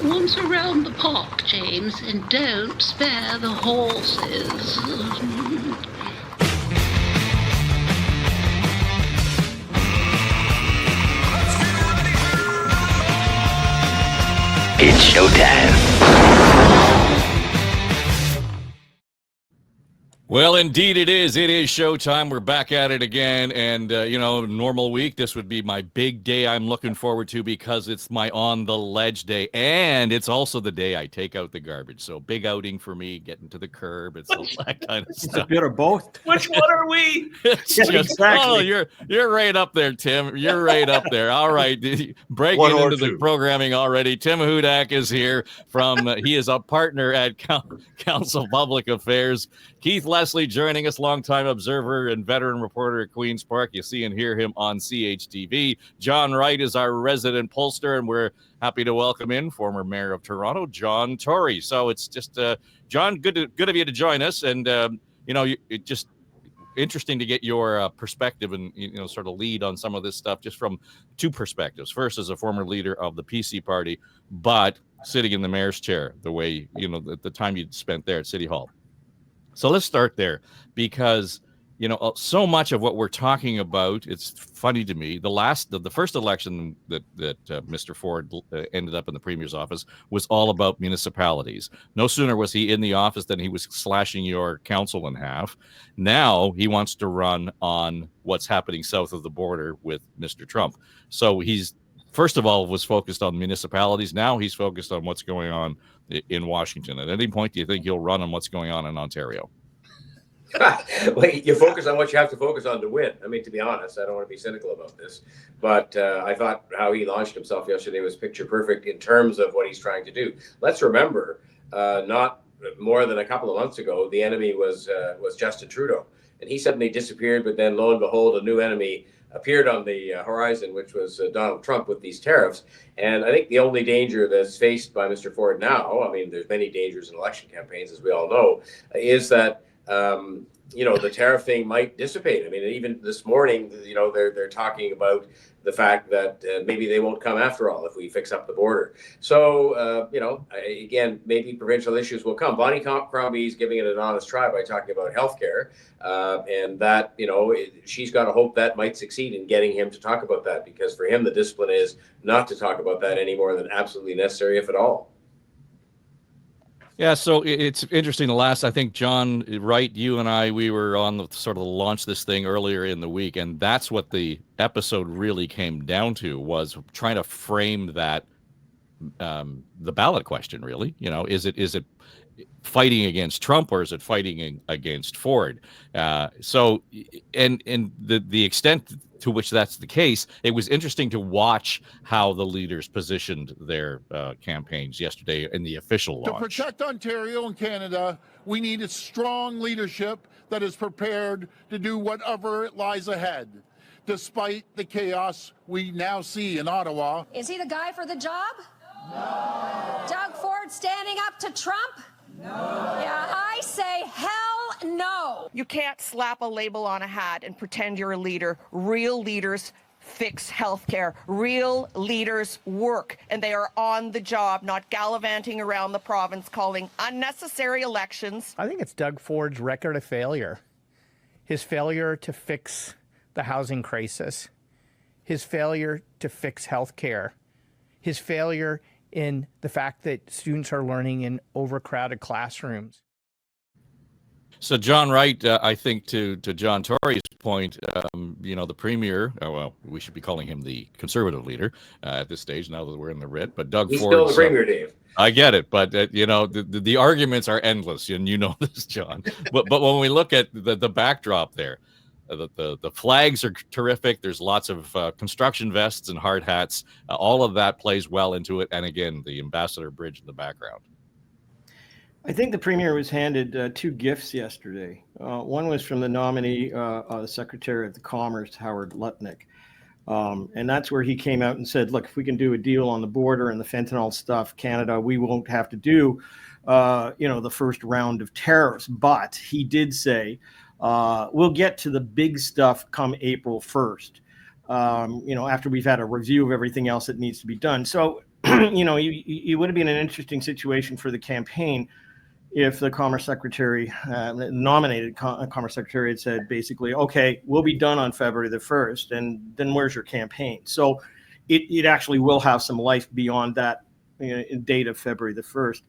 Once around the park, James, and don't spare the horses. It's showtime. Well, indeed it is. It is showtime. We're back at it again. And, normal week, this would be my big day I'm looking forward to because it's my On the Ledge day. And it's also the day I take out the garbage. So big outing for me, getting to the curb. It's all that kind of stuff. It's a bit of both. Which one are we? Oh, you're right up there, Tim. You're right up there. All right. Breaking into the programming already. Tim Hudak is here he is a partner at Council Public Affairs. Keith Leslie joining us, longtime observer and veteran reporter at Queen's Park. You see and hear him on CHTV. John Wright is our resident pollster, and we're happy to welcome in former mayor of Toronto, John Tory. So it's just, John, good of you to join us. And, it just interesting to get your perspective and, sort of lead on some of this stuff just from two perspectives. First, as a former leader of the PC party, but sitting in the mayor's chair, the way, the time you spent there at City Hall. So let's start there because, so much of what we're talking about, it's funny to me. The first election that Mr. Ford ended up in the premier's office was all about municipalities. No sooner was he in the office than he was slashing your council in half. Now he wants to run on what's happening south of the border with Mr. Trump. So he's, first of all, was focused on municipalities. Now he's focused on what's going on in Washington. At any point, do you think he'll run on what's going on in Ontario? Well, you focus on what you have to focus on to win. I mean, to be honest, I don't want to be cynical about this, but I thought how he launched himself yesterday was picture perfect in terms of what he's trying to do. Let's remember, not more than a couple of months ago, the enemy was Justin Trudeau, and he suddenly disappeared. But then, lo and behold, a new enemy appeared on the horizon, which was Donald Trump with these tariffs. And I think the only danger that's faced by Mr. Ford now, I mean, there's many dangers in election campaigns, as we all know, is that the tariff thing might dissipate. I mean, even this morning, they're talking about the fact that maybe they won't come after all if we fix up the border. So, again, maybe provincial issues will come. Bonnie Crombie's giving it an honest try by talking about healthcare, and that, she's got to hope that might succeed in getting him to talk about that, because for him, the discipline is not to talk about that any more than absolutely necessary, if at all. Yeah, so it's interesting. I think, John Wright, you and I, we were on the sort of launch this thing earlier in the week, and that's what the episode really came down to, was trying to frame that, the ballot question, really. Is it fighting against Trump or is it fighting against Ford? So the extent to which that's the case, it was interesting to watch how the leaders positioned their campaigns yesterday in the official launch. To protect Ontario and Canada, we need a strong leadership that is prepared to do whatever lies ahead, despite the chaos we now see in Ottawa. Is he the guy for the job? No. Doug Ford standing up to Trump? No. Yeah, I say hell no. You can't slap a label on a hat and pretend you're a leader. Real leaders fix healthcare. Real leaders work, and they are on the job, not gallivanting around the province calling unnecessary elections. I think it's Doug Ford's record of failure. His failure to fix the housing crisis, his failure to fix healthcare, his failure in the fact that students are learning in overcrowded classrooms. So, John Wright, I think to John Tory's point, the premier, we should be calling him the conservative leader at this stage now that we're in the writ, but Doug He's Ford. Still the premier, Dave. I get it, but the arguments are endless, and you know this, John. but when we look at the backdrop there, the flags are terrific. There's lots of construction vests and hard hats. All of that plays well into it. And again, the Ambassador Bridge in the background. I think the premier was handed two gifts yesterday. One was from the nominee, the Secretary of the Commerce, Howard Lutnick. And that's where he came out and said, look, if we can do a deal on the border and the fentanyl stuff, Canada, we won't have to do, the first round of tariffs. But he did say, we'll get to the big stuff come April 1st, after we've had a review of everything else that needs to be done. So you would have been an interesting situation for the campaign if the Commerce Secretary, nominated Commerce Secretary, had said basically, okay, we'll be done on February the 1st, and then where's your campaign? So it actually will have some life beyond that date of February the 1st.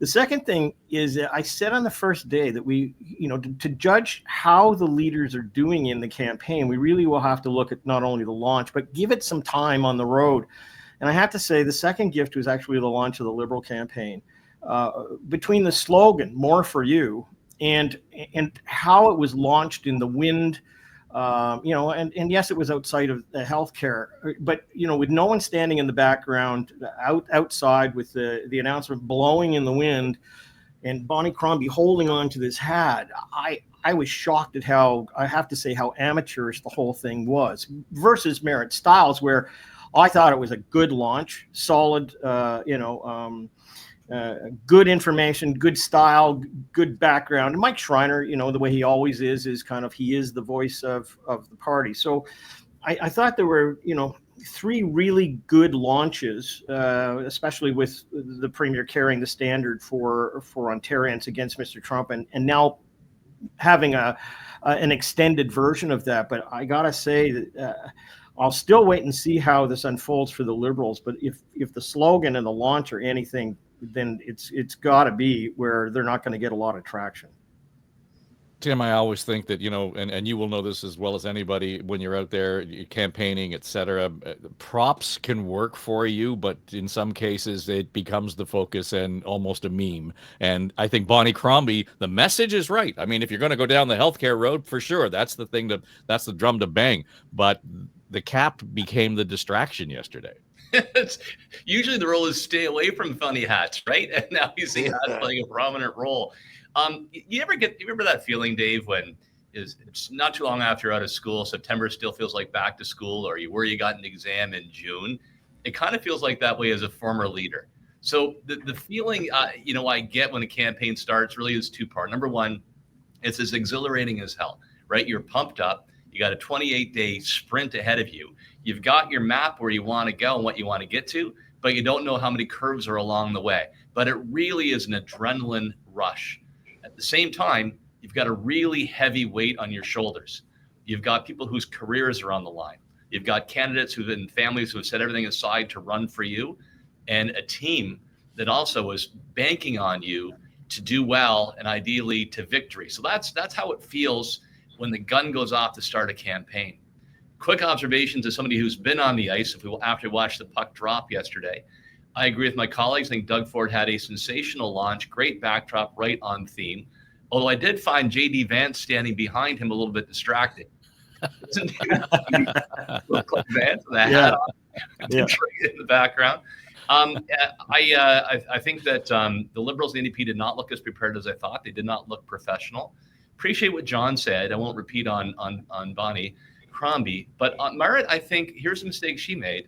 The second thing is that I said on the first day that we, to judge how the leaders are doing in the campaign, we really will have to look at not only the launch, but give it some time on the road. And I have to say the second gift was actually the launch of the Liberal campaign. Between the slogan "More for You" and how it was launched in the wind, and yes, it was outside of the healthcare, but with no one standing in the background, outside with the announcement blowing in the wind, and Bonnie Crombie holding on to this hat, I was shocked at how amateurish the whole thing was versus Merritt Stiles, where I thought it was a good launch, solid, good information, good style, good background. And Mike Schreiner, the way he always is kind of, he is the voice of the party. So I thought there were, three really good launches, especially with the Premier carrying the standard for Ontarians against Mr. Trump, and now having an extended version of that. But I gotta say that I'll still wait and see how this unfolds for the Liberals. But if the slogan and the launch are anything, then it's got to be where they're not going to get a lot of traction. Tim, I always think that, and you will know this as well as anybody when you're out there campaigning, et cetera, props can work for you, but in some cases it becomes the focus and almost a meme. And I think Bonnie Crombie, the message is right. I mean, if you're going to go down the healthcare road, for sure, that's the drum to bang. But the cap became the distraction yesterday. Usually the role is stay away from funny hats, right? And now you see hats playing a prominent role. You remember that feeling, Dave, when it's not too long after you're out of school, September still feels like back to school, or you worry you got an exam in June? It kind of feels like that way as a former leader. So the feeling, I get when a campaign starts really is two-part. Number one, it's as exhilarating as hell, right? You're pumped up. You got a 28-day sprint ahead of you. You've got your map where you want to go and what you want to get to, but you don't know how many curves are along the way. But it really is an adrenaline rush. At the same time, you've got a really heavy weight on your shoulders. You've got people whose careers are on the line. You've got candidates and families who have set everything aside to run for you, and a team that also is banking on you to do well and ideally to victory. So that's how it feels when the gun goes off to start a campaign. Quick observations as somebody who's been on the ice after we watched the puck drop yesterday. I agree with my colleagues. I think Doug Ford had a sensational launch, great backdrop, right on theme. Although I did find J.D. Vance standing behind him a little bit distracting. Doesn't look like Vance with a hat on, in the background. I think that the Liberals and the NDP did not look as prepared as I thought. They did not look professional. Appreciate what John said. I won't repeat on Bonnie Crombie, but on Merritt, I think here's a mistake she made.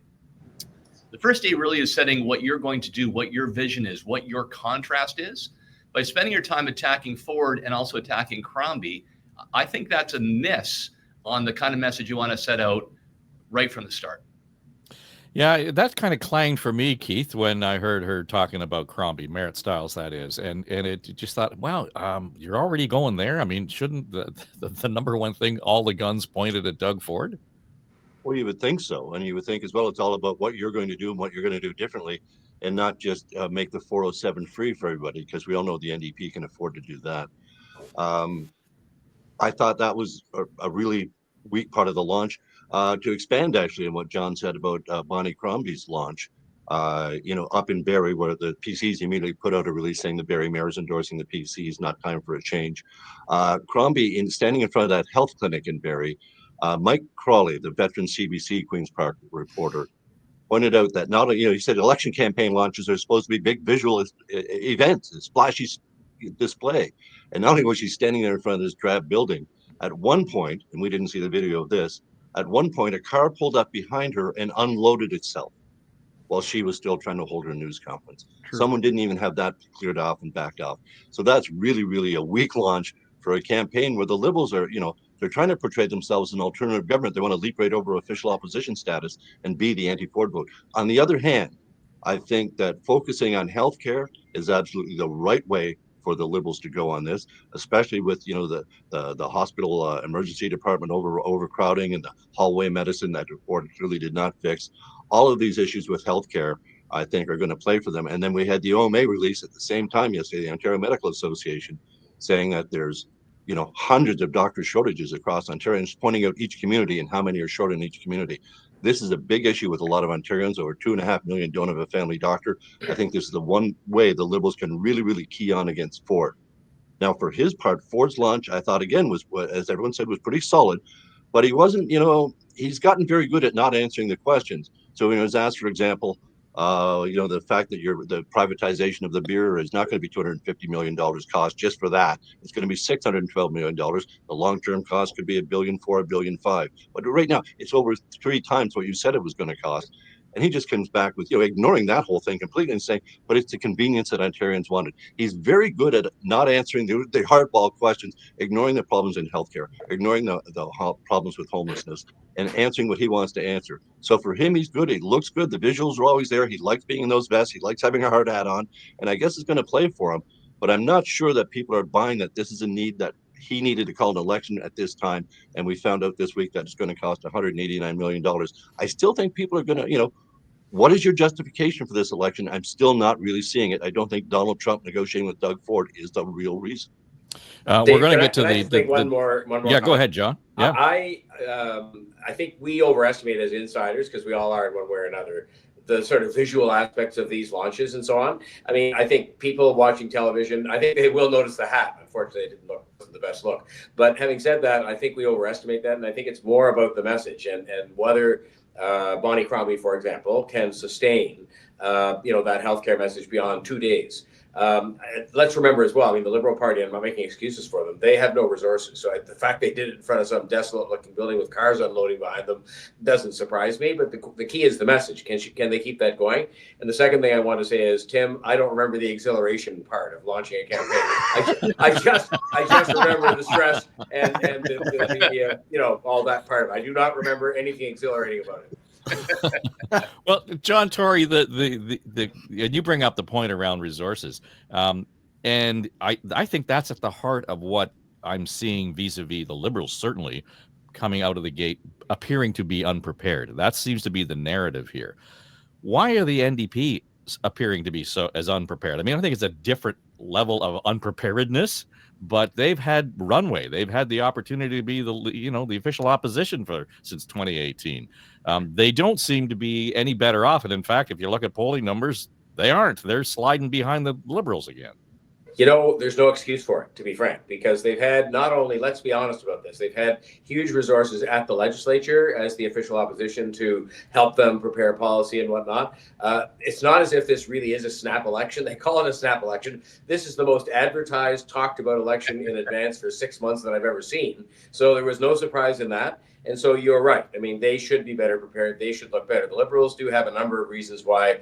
The first day really is setting what you're going to do, what your vision is, what your contrast is. By spending your time attacking Ford and also attacking Crombie, I think that's a miss on the kind of message you want to set out right from the start. Yeah, that kind of clanged for me, Keith, when I heard her talking about Crombie, Merritt Stiles, that is. And it just thought, wow, you're already going there. I mean, shouldn't the number one thing, all the guns pointed at Doug Ford? Well, you would think so. And you would think as well, it's all about what you're going to do and what you're going to do differently, and not just make the 407 free for everybody, because we all know the NDP can afford to do that. I thought that was a really weak part of the launch. To expand actually on what John said about Bonnie Crombie's launch, up in Barrie, where the PCs immediately put out a release saying the Barrie Mayor is endorsing the PCs, not time for a change. Crombie, standing in front of that health clinic in Barrie, Mike Crawley, the veteran CBC Queen's Park reporter, pointed out that not only, he said election campaign launches are supposed to be big visual events, a splashy display. And not only was she standing there in front of this drab building, at one point, and we didn't see the video of this, at one point, a car pulled up behind her and unloaded itself while she was still trying to hold her news conference. True. Someone didn't even have that cleared off and backed off. So that's really, really a weak launch for a campaign where the Liberals are, they're trying to portray themselves as an alternative government. They want to leap right over official opposition status and be the anti-Ford vote. On the other hand, I think that focusing on healthcare is absolutely the right way for the Liberals to go on this, especially with the hospital emergency department overcrowding and the hallway medicine that report clearly did not fix. All of these issues with healthcare, I think, are going to play for them. And then we had the OMA release at the same time yesterday, the Ontario Medical Association, saying that there's hundreds of doctor shortages across Ontario, and pointing out each community and how many are short in each community. This is a big issue with a lot of Ontarians. Over 2.5 million don't have a family doctor. I think this is the one way the Liberals can really, really key on against Ford. Now, for his part, Ford's launch, I thought, again, was, as everyone said, was pretty solid, but he wasn't, he's gotten very good at not answering the questions. So when he was asked, for example, the fact that the privatization of the beer is not going to be $250 million cost just for that. It's going to be $612 million. The long-term cost could be $1.4 billion, $1.5 billion. But right now, it's over 3 times what you said it was going to cost. And he just comes back with, ignoring that whole thing completely and saying, but it's the convenience that Ontarians wanted. He's very good at not answering the hardball questions, ignoring the problems in healthcare, ignoring the problems with homelessness, and answering what he wants to answer. So for him, he's good. He looks good. The visuals are always there. He likes being in those vests. He likes having a hard hat on. And I guess it's going to play for him. But I'm not sure that people are buying that this is a need that he needed to call an election at this time. And we found out this week that it's going to cost $189 million. I still think people are going to, what is your justification for this election? I'm still not really seeing it. I don't think Donald Trump negotiating with Doug Ford is the real reason. We're going to get to one more. Yeah, comment? go ahead, John. Yeah, I think we overestimate as insiders, because we all are in one way or another, the sort of visual aspects of these launches and so on. I mean, I think people watching television, I think they will notice the hat. Unfortunately, it wasn't the best look. But having said that, I think we overestimate that, and I think it's more about the message and whether Bonnie Crombie, for example, can sustain that healthcare message beyond 2 days. Let's remember as well, I mean, the Liberal Party, I'm not making excuses for them, they have no resources. So the fact they did it in front of some desolate looking building with cars unloading behind them doesn't surprise me. But the key is the message. Can they keep that going? And the second thing I want to say is, Tim, I don't remember the exhilaration part of launching a campaign. I just remember the stress and the all that part of it. I do not remember anything exhilarating about it. Well, John Tory, you bring up the point around resources, and I think that's at the heart of what I'm seeing vis-a-vis the Liberals, certainly coming out of the gate appearing to be unprepared. That seems to be the narrative here. Why are the NDP appearing to be so as unprepared? I mean, I think it's a different level of unpreparedness, but they've had runway. They've had the opportunity to be the official opposition since 2018. They don't seem to be any better off. And in fact, if you look at polling numbers, they aren't. They're sliding behind the Liberals again. There's no excuse for it, to be frank, because they've had not only, let's be honest about this, they've had huge resources at the legislature as the official opposition to help them prepare policy and whatnot. It's not as if this really is a snap election. They call it a snap election. This is the most advertised, talked about election in advance for 6 months that I've ever seen. So there was no surprise in that. And so you're right. I mean, they should be better prepared. They should look better. The Liberals do have a number of reasons why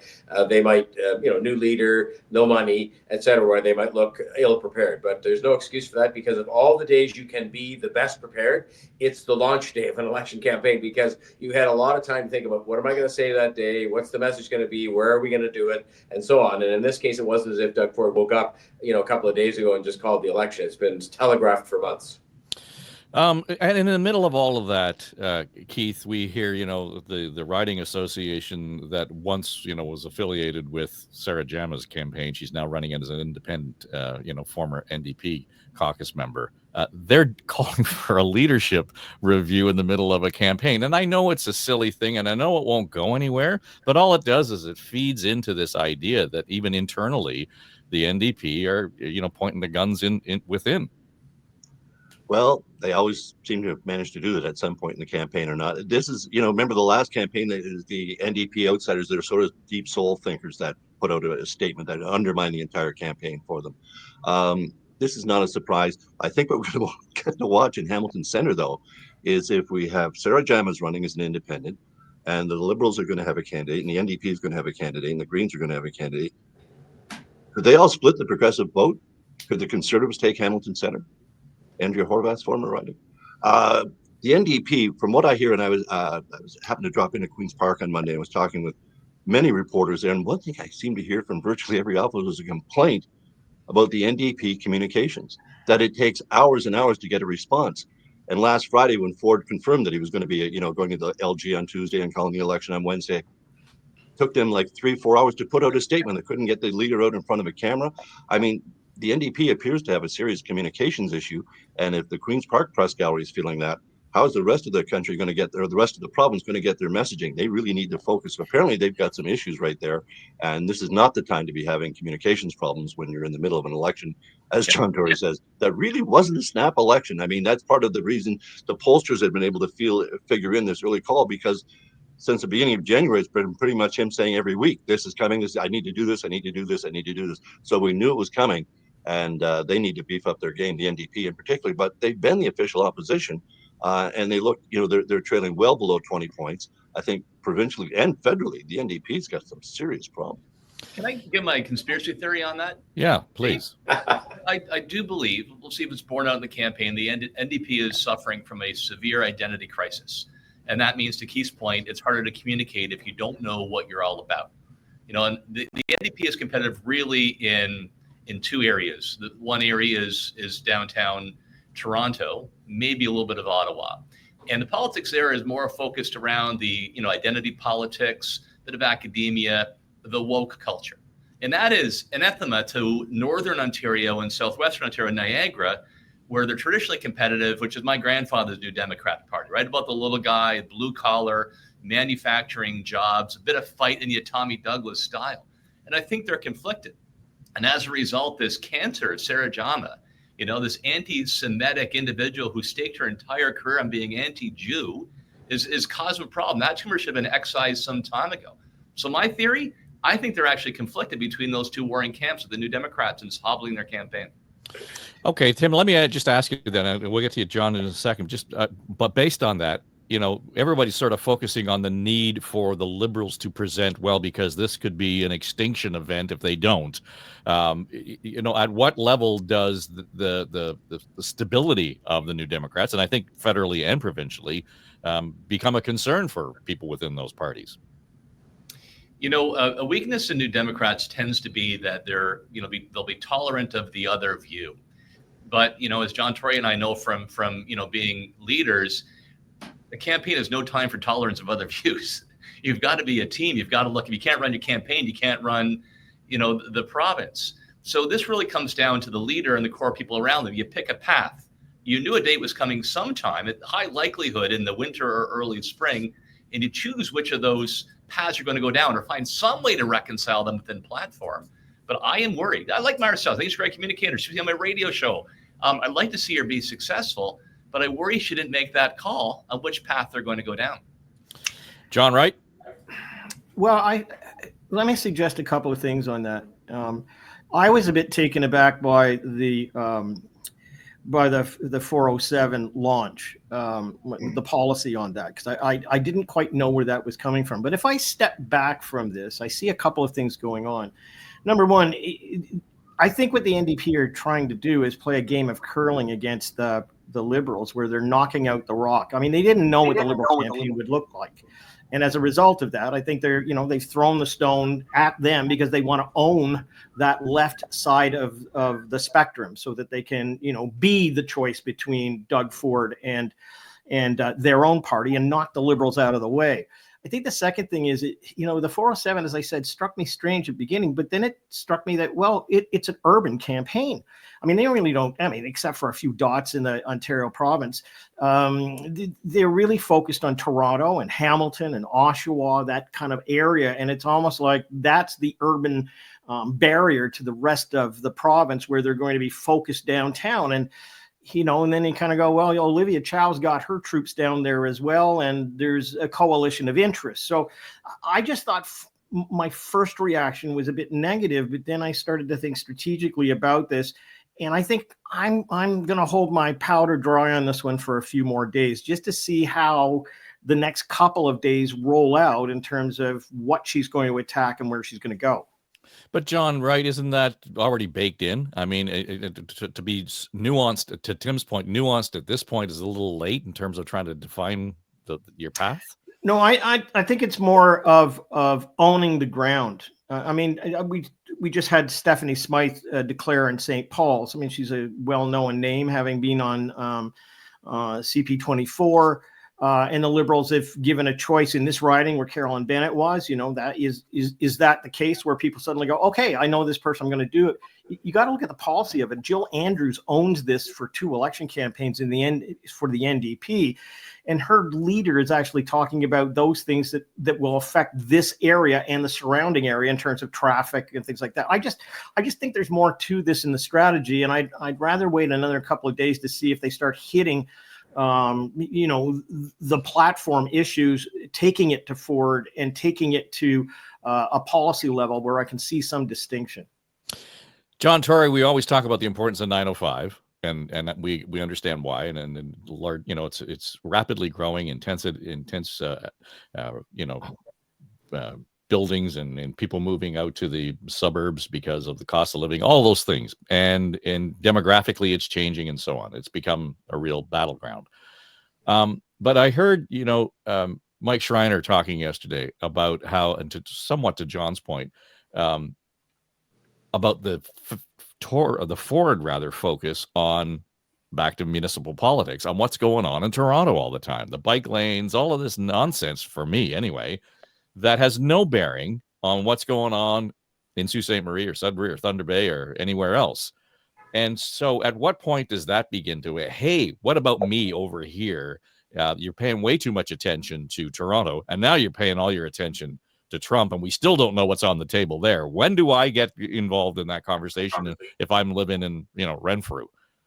they might, new leader, no money, et cetera, why they might look ill prepared. But there's no excuse for that, because of all the days you can be the best prepared, it's the launch day of an election campaign, because you had a lot of time to think about, what am I going to say that day? What's the message going to be? Where are we going to do it? And so on. And in this case, it wasn't as if Doug Ford woke up, a couple of days ago and just called the election. It's been telegraphed for months. And in the middle of all of that, Keith, we hear, the riding association that once, was affiliated with Sarah Jama's campaign. She's now running as an independent, former NDP caucus member. They're calling for a leadership review in the middle of a campaign. And I know it's a silly thing, and I know it won't go anywhere, but all it does is it feeds into this idea that even internally, the NDP are, pointing the guns within. Well, they always seem to have managed to do that at some point in the campaign or not. This is, remember the last campaign, the NDP outsiders, they're sort of deep soul thinkers that put out a statement that undermined the entire campaign for them. This is not a surprise. I think what we're going to get to watch in Hamilton Centre, though, is if we have Sarah Jama's running as an independent, and the Liberals are going to have a candidate, and the NDP is going to have a candidate, and the Greens are going to have a candidate. Could they all split the progressive vote? Could the Conservatives take Hamilton Centre? Andrea Horvath's former riding. The NDP, from what I hear, and I was happened to drop into Queen's Park on Monday and was talking with many reporters there. And one thing I seem to hear from virtually every office was a complaint about the NDP communications, that it takes hours and hours to get a response. And last Friday, when Ford confirmed that he was going to be, going to the LG on Tuesday and calling the election on Wednesday, took them like 3-4 hours to put out a statement. They couldn't get the leader out in front of a camera. I mean, the NDP appears to have a serious communications issue. And if the Queen's Park Press Gallery is feeling that, how is the rest of the country going to get there? The rest of the province going to get their messaging? They really need to focus. Apparently, they've got some issues right there. And this is not the time to be having communications problems when you're in the middle of an election. As John Tory says, that really wasn't a snap election. I mean, that's part of the reason the pollsters have been able to figure in this early call, because since the beginning of January, it's been pretty much him saying every week, this is coming. I need to do this. I need to do this. I need to do this. So we knew it was coming. And they need to beef up their game, the NDP in particular. But they've been the official opposition. And they look, they're trailing well below 20 points. I think provincially and federally, the NDP's got some serious problems. Can I give my conspiracy theory on that? Yeah, please. I do believe, we'll see if it's borne out in the campaign, the NDP is suffering from a severe identity crisis. And that means, to Keith's point, it's harder to communicate if you don't know what you're all about. And the NDP is competitive really in two areas. The one area is downtown Toronto, maybe a little bit of Ottawa. And the politics there is more focused around the, identity politics, a bit of academia, the woke culture. And that is anathema to Northern Ontario and Southwestern Ontario, Niagara, where they're traditionally competitive, which is my grandfather's New Democratic Party, right? About the little guy, blue collar, manufacturing jobs, a bit of fight in the Tommy Douglas style. And I think they're conflicted. And as a result, this cancer, Sarah Jama, this anti-Semitic individual who staked her entire career on being anti-Jew is causing a problem. That tumor should have been excised some time ago. So my theory, I think they're actually conflicted between those two warring camps of the New Democrats, and it's hobbling their campaign. Okay, Tim, let me just ask you then, and we'll get to you, John, in a second. But based on that, everybody's sort of focusing on the need for the Liberals to present well, because this could be an extinction event if they don't. At what level does the stability of the New Democrats, and I think federally and provincially, become a concern for people within those parties? A weakness in New Democrats tends to be that they'll be tolerant of the other view. But, as John Tory and I know from being leaders, the campaign has no time for tolerance of other views. You've got to be a team. You've got to look. If you can't run your campaign, you can't run, the province. So this really comes down to the leader and the core people around them. You pick a path. You knew a date was coming sometime, at high likelihood in the winter or early spring, and you choose which of those paths you're going to go down, or find some way to reconcile them within platform. But I am worried. I like Myra Stiles. I think she's a great communicator. She's on my radio show. I'd like to see her be successful, but I worry she didn't make that call on which path they're going to go down. John Wright? Well, let me suggest a couple of things on that. I was a bit taken aback by the 407 launch, the policy on that, because I didn't quite know where that was coming from. But if I step back from this, I see a couple of things going on. Number one, I think what the NDP are trying to do is play a game of curling against the Liberals, where they're knocking out the rock. I mean, they didn't know what the Liberal campaign would look like. And as a result of that, I think they've thrown the stone at them because they want to own that left side of the spectrum, so that they can, be the choice between Doug Ford and their own party, and knock the Liberals out of the way. I think the second thing is, the 407, as I said, struck me strange at the beginning, but then it struck me that, it's an urban campaign. I mean, they really don't, except for a few dots in the Ontario province, they're really focused on Toronto and Hamilton and Oshawa, that kind of area. And it's almost like that's the urban barrier to the rest of the province, where they're going to be focused downtown. And and then you kind of go, well, Olivia Chow's got her troops down there as well, and there's a coalition of interests. So I just thought my first reaction was a bit negative, but then I started to think strategically about this. And I think I'm going to hold my powder dry on this one for a few more days, just to see how the next couple of days roll out in terms of what she's going to attack and where she's going to go. But John Wright, isn't that already baked in? I mean, to be nuanced, to Tim's point, nuanced at this point is a little late in terms of trying to define your path. No, I think it's more of owning the ground. I mean, we just had Stephanie Smythe declare in St. Paul's. I mean, she's a well-known name, having been on CP24. And the Liberals, if given a choice in this riding where Carolyn Bennett was, that is that the case where people suddenly go, okay, I know this person, I'm going to do it. You got to look at the policy of it. Jill Andrews owns this for 2 election campaigns in the end for the NDP. And her leader is actually talking about those things that will affect this area and the surrounding area in terms of traffic and things like that. I just think there's more to this in the strategy, and I'd rather wait another couple of days to see if they start hitting the platform issues, taking it to Ford and taking it to a policy level where I can see some distinction. John Tory, we always talk about the importance of 905. And we understand why, and large, it's rapidly growing, intense buildings and people moving out to the suburbs because of the cost of living, all those things, and demographically it's changing and so on. It's become a real battleground. But I heard Mike Schreiner talking yesterday about how, and somewhat to John's point, about the Ford focus on back to municipal politics, on what's going on in Toronto all the time, the bike lanes, all of this nonsense, for me anyway, that has no bearing on what's going on in Sault Ste. Marie or Sudbury or Thunder Bay or anywhere else. And so at what point does that begin to, hey, what about me over here? You're paying way too much attention to Toronto, and now you're paying all your attention to Trump, and we still don't know what's on the table there. When do I get involved in that conversation if I'm living in, Renfrew?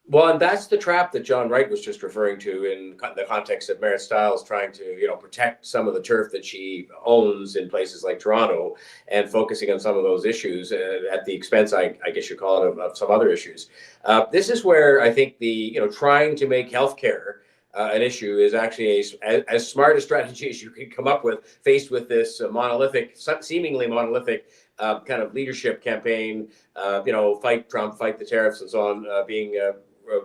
Well, and that's the trap that John Wright was just referring to in the context of Marit Stiles trying to, protect some of the turf that she owns in places like Toronto and focusing on some of those issues at the expense, I guess you call it, of some other issues. This is where I think the, trying to make healthcare an issue is actually as smart a strategy as you can come up with, faced with this seemingly monolithic kind of leadership campaign, fight Trump, fight the tariffs and so on, being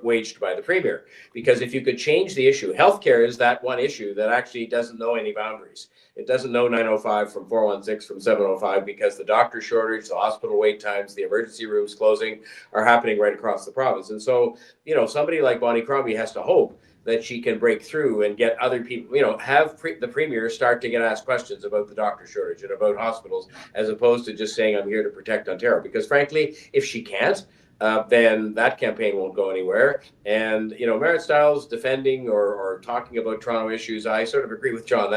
waged by the Premier. Because if you could change the issue, healthcare is that one issue that actually doesn't know any boundaries. It doesn't know 905 from 416 from 705, because the doctor shortage, the hospital wait times, the emergency rooms closing are happening right across the province. And so, somebody like Bonnie Crombie has to hope that she can break through and get other people, have the Premier start to get asked questions about the doctor shortage and about hospitals, as opposed to just saying, I'm here to protect Ontario. Because frankly, if she can't, then that campaign won't go anywhere. And, Marit Stiles defending or talking about Toronto issues, I sort of agree with John.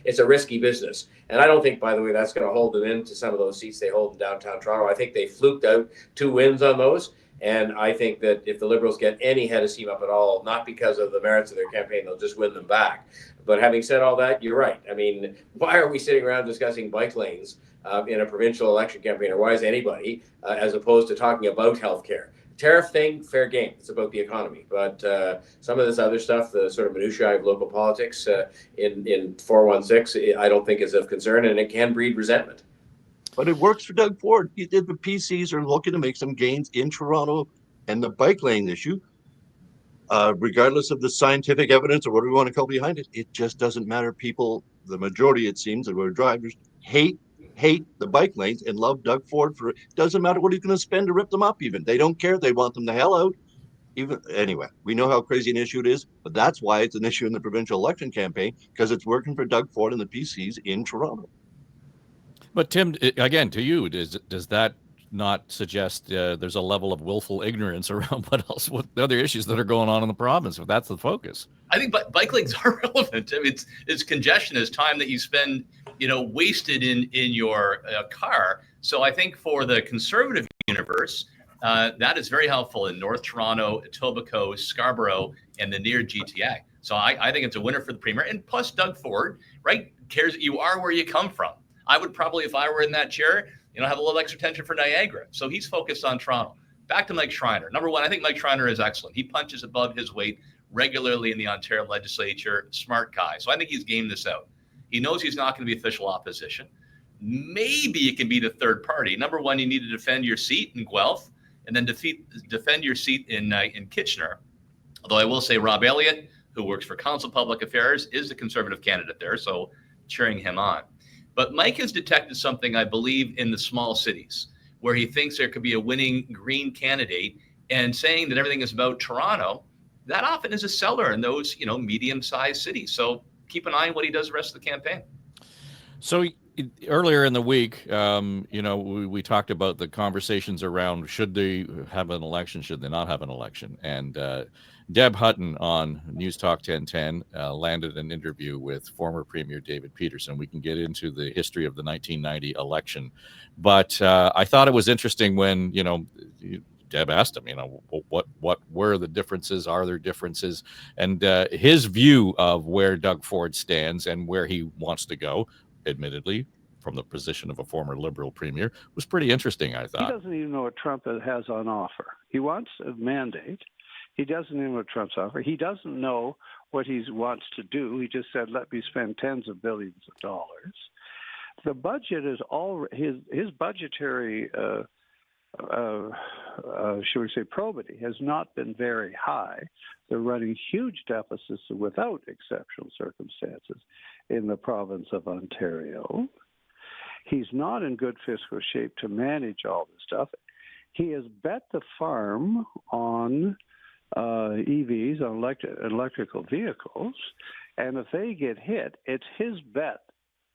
It's a risky business. And I don't think, by the way, that's going to hold them into some of those seats they hold in downtown Toronto. I think they fluked out 2 wins on those. And I think that if the Liberals get any head of steam up at all, not because of the merits of their campaign, they'll just win them back. But having said all that, you're right. I mean, why are we sitting around discussing bike lanes in a provincial election campaign, or why is anybody, as opposed to talking about healthcare? Tariff thing, fair game. It's about the economy. But some of this other stuff, the sort of minutiae of local politics in 416, I don't think is of concern, and it can breed resentment. But it works for Doug Ford. The PCs are looking to make some gains in Toronto, and the bike lane issue, regardless of the scientific evidence or what we want to call behind it, it just doesn't matter. People, the majority, it seems, of our drivers hate the bike lanes and love Doug Ford for it. Doesn't matter what he's going to spend to rip them up. Even they don't care. They want them the hell out. Anyway, we know how crazy an issue it is, but that's why it's an issue in the provincial election campaign, because it's working for Doug Ford and the PCs in Toronto. But Tim, again, to you, does that not suggest there's a level of willful ignorance around what the other issues that are going on in the province, if that's the focus? I think bike lanes are relevant. I mean, it's congestion, it's time that you spend, wasted in your car. So I think for the Conservative universe, that is very helpful in North Toronto, Etobicoke, Scarborough, and the near GTA. So I think it's a winner for the Premier. And plus Doug Ford, right, cares that you are where you come from. I would probably, if I were in that chair, have a little extra attention for Niagara. So he's focused on Toronto. Back to Mike Schreiner. Number one, I think Mike Schreiner is excellent. He punches above his weight regularly in the Ontario legislature. Smart guy. So I think he's gamed this out. He knows he's not going to be official opposition. Maybe it can be the third party. Number one, you need to defend your seat in Guelph, and then defend your seat in Kitchener. Although I will say Rob Elliott, who works for Council Public Affairs, is the Conservative candidate there. So cheering him on. But Mike has detected something, I believe, in the small cities where he thinks there could be a winning Green candidate, and saying that everything is about Toronto, that often is a seller in those, medium-sized cities. So keep an eye on what he does the rest of the campaign. So earlier in the week, we talked about the conversations around should they have an election, should they not have an election. And Deb Hutton on News Talk 1010 landed an interview with former Premier David Peterson. We can get into the history of the 1990 election. But I thought it was interesting when, Deb asked him, what were the differences? Are there differences? And his view of where Doug Ford stands and where he wants to go, admittedly, from the position of a former Liberal premier, was pretty interesting, I thought. He doesn't even know what Trump has on offer. He wants a mandate. He doesn't even know what Trump's offer. He doesn't know what he wants to do. He just said, let me spend tens of billions of dollars. The budget is all his budgetary, should we say, probity has not been very high. They're running huge deficits without exceptional circumstances in the province of Ontario. He's not in good fiscal shape to manage all this stuff. He has bet the farm on EVs, on electrical vehicles, and if they get hit, it's his bet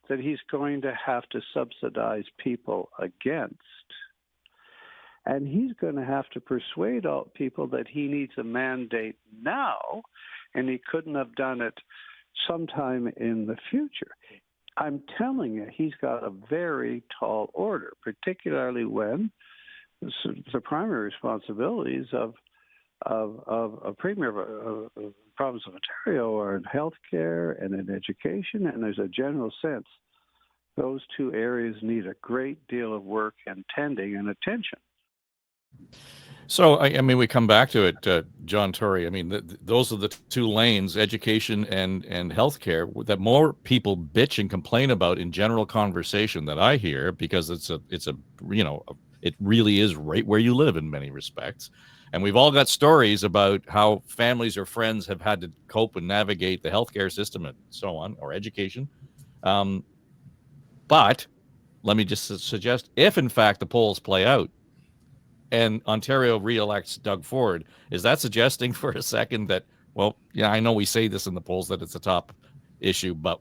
that he's going to have to subsidize people against. And he's going to have to persuade all people that he needs a mandate now, and he couldn't have done it sometime in the future. I'm telling you, he's got a very tall order, particularly when the primary responsibilities of a premier of the province of Ontario are in healthcare and in education, and there's a general sense those two areas need a great deal of work and tending and attention. So, I mean, we come back to it, John Tory. I mean, those are the two lanes, education and healthcare, that more people bitch and complain about in general conversation that I hear, because it really is right where you live in many respects. And we've all got stories about how families or friends have had to cope and navigate the healthcare system and so on, or education. But let me just suggest, if in fact the polls play out and Ontario re-elects Doug Ford, is that suggesting for a second that, well, yeah, I know we say this in the polls that it's a top issue, but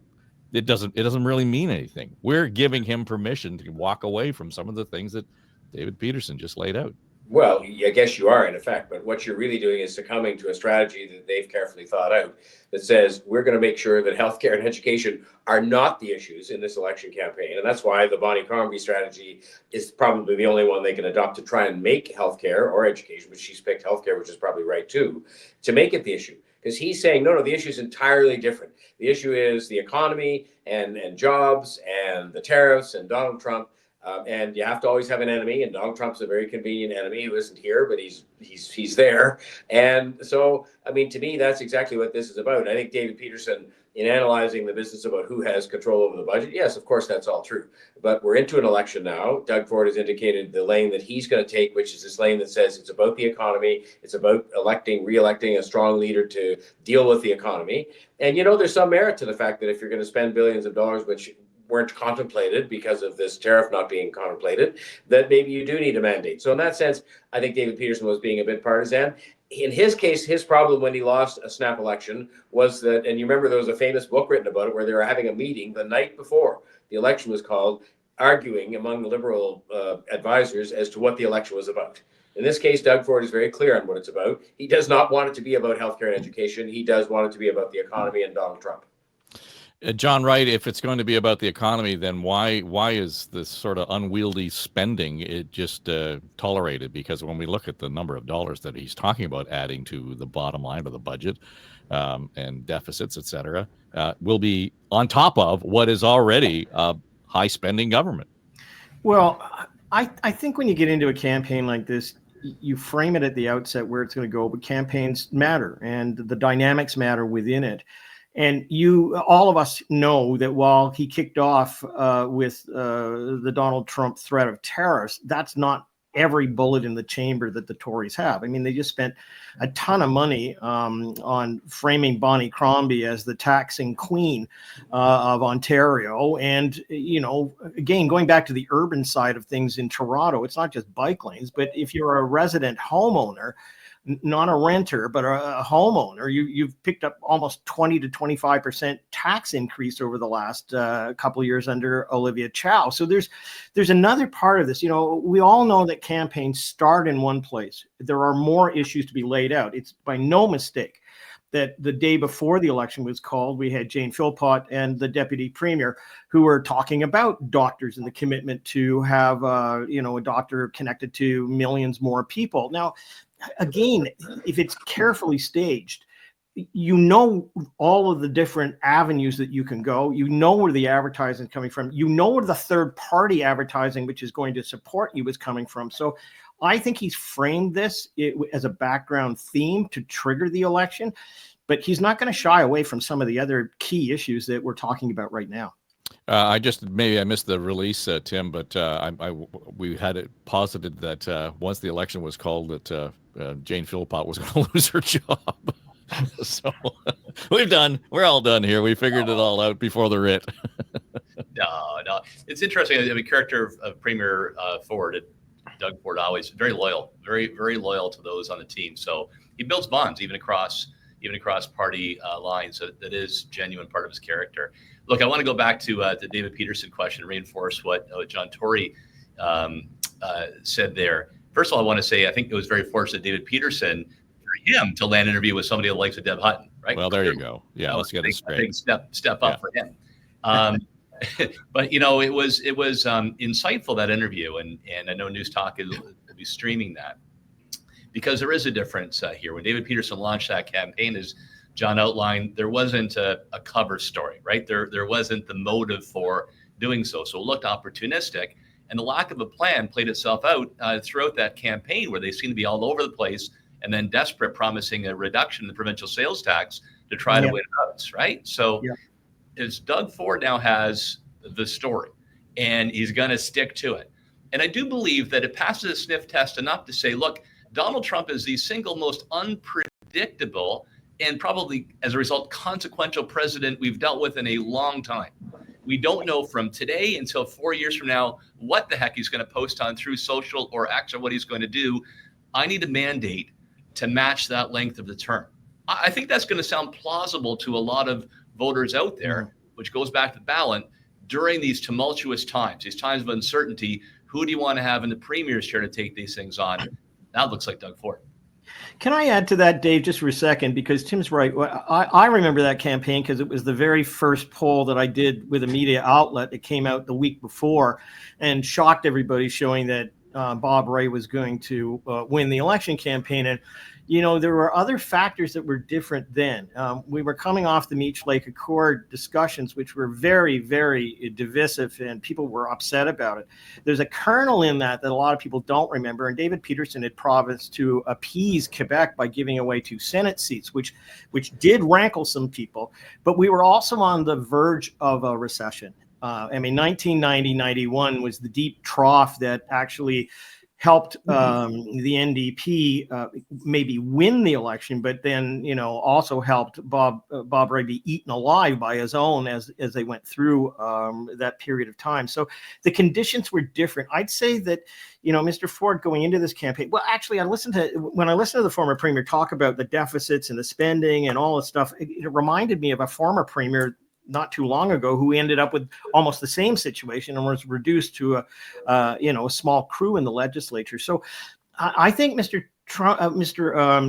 it doesn't really mean anything. We're giving him permission to walk away from some of the things that David Peterson just laid out. Well, I guess you are in effect, but what you're really doing is succumbing to a strategy that they've carefully thought out that says we're going to make sure that healthcare and education are not the issues in this election campaign. And that's why the Bonnie Crombie strategy is probably the only one they can adopt to try and make healthcare or education, but she's picked healthcare, which is probably right too, to make it the issue. Because he's saying, no, the issue is entirely different. The issue is the economy and jobs and the tariffs and Donald Trump. And you have to always have an enemy, and Donald Trump's a very convenient enemy who isn't here, but he's there. And so, I mean, to me, that's exactly what this is about. I think David Peterson, in analyzing the business about who has control over the budget, yes, of course, that's all true. But we're into an election now. Doug Ford has indicated the lane that he's going to take, which is this lane that says it's about the economy. It's about re-electing a strong leader to deal with the economy. And, there's some merit to the fact that if you're going to spend billions of dollars, which weren't contemplated because of this tariff not being contemplated, that maybe you do need a mandate. So in that sense, I think David Peterson was being a bit partisan. In his case, his problem when he lost a snap election was that, and you remember there was a famous book written about it where they were having a meeting the night before the election was called, arguing among the Liberal advisors as to what the election was about. In this case, Doug Ford is very clear on what it's about. He does not want it to be about healthcare and education. He does want it to be about the economy and Donald Trump. John Wright, if it's going to be about the economy, then why is this sort of unwieldy spending it just tolerated? Because when we look at the number of dollars that he's talking about adding to the bottom line of the budget and deficits, et cetera, will be on top of what is already a high spending government. Well, I think when you get into a campaign like this, you frame it at the outset where it's going to go, but campaigns matter and the dynamics matter within it. And all of us know that while he kicked off with the Donald Trump threat of tariffs, that's not every bullet in the chamber that the Tories have. I mean, they just spent a ton of money on framing Bonnie Crombie as the taxing queen of Ontario. And, you know, again, going back to the urban side of things in Toronto, it's not just bike lanes, but if you're a resident homeowner, not a renter, but a homeowner, you've picked up almost 20 to 25% tax increase over the last couple of years under Olivia Chow. So there's another part of this. You know, we all know that campaigns start in one place. There are more issues to be laid out. It's by no mistake that the day before the election was called, we had Jane Philpott and the deputy premier who were talking about doctors and the commitment to have, you know, a doctor connected to millions more people. Now, again, if it's carefully staged, you know all of the different avenues that you can go. You know where the advertising is coming from. You know where the third-party advertising, which is going to support you, is coming from. So I think he's framed this as a background theme to trigger the election, but he's not going to shy away from some of the other key issues that we're talking about right now. I missed the release, Tim, but we had it posited that once the election was called, that Jane Philpott was going to lose her job. So we're all done here. We figured it all out before the writ. No, it's interesting. I mean, character of Premier Ford, Doug Ford, always very loyal, very, very loyal to those on the team. So he builds bonds even across party lines. So that is genuine part of his character. Look, I want to go back to the David Peterson question, reinforce what John Tory said there. First of all, I want to say I think it was very fortunate David Peterson for him to land an interview with somebody that likes a Deb Hutton, right? Well, there you go. Yeah, let's get it straight. A big step up for him. But you know, it was insightful, that interview, and I know News Talk will be streaming that, because there is a difference here. When David Peterson launched that campaign, as John outlined, there wasn't a cover story, right? There wasn't the motive for doing so. So it looked opportunistic, and the lack of a plan played itself out throughout that campaign, where they seemed to be all over the place and then desperate, promising a reduction in the provincial sales tax to try to win votes, right? So as Doug Ford now has the story, and he's going to stick to it. And I do believe that it passes a sniff test enough to say, look, Donald Trump is the single most unpredictable and probably, as a result, consequential president we've dealt with in a long time. We don't know from today until 4 years from now what the heck he's going to post on through social or X, or what he's going to do. I need a mandate to match that length of the term. I think that's going to sound plausible to a lot of voters out there, which goes back to the ballot. During these tumultuous times, these times of uncertainty, who do you want to have in the premier's chair to take these things on? That looks like Doug Ford. Can I add to that, Dave, just for a second? Because Tim's right. I remember that campaign because it was the very first poll that I did with a media outlet that came out the week before and shocked everybody, showing that Bob Ray was going to win the election campaign. And, you know, there were other factors that were different then. We were coming off the Meech Lake Accord discussions, which were very, very divisive, and people were upset about it. There's a kernel in that a lot of people don't remember. And David Peterson had promised to appease Quebec by giving away 2 Senate seats, which did rankle some people. But we were also on the verge of a recession. I mean, 1990-91 was the deep trough that actually helped the NDP maybe win the election, but then, you know, also helped Bob Ray be eaten alive by his own as they went through that period of time. So the conditions were different. I'd say that, you know, Mr. Ford going into this campaign, well, actually, when I listened to the former premier talk about the deficits and the spending and all this stuff, it reminded me of a former premier not too long ago who ended up with almost the same situation and was reduced to a small crew in the legislature. So I think Mr.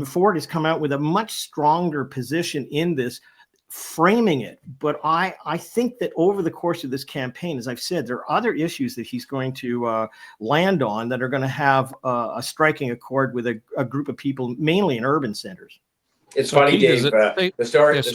Ford has come out with a much stronger position in this, framing it. But I think that over the course of this campaign, as I've said, there are other issues that he's going to land on that are going to have a striking accord with a group of people, mainly in urban centers. It's funny, Dave, the stories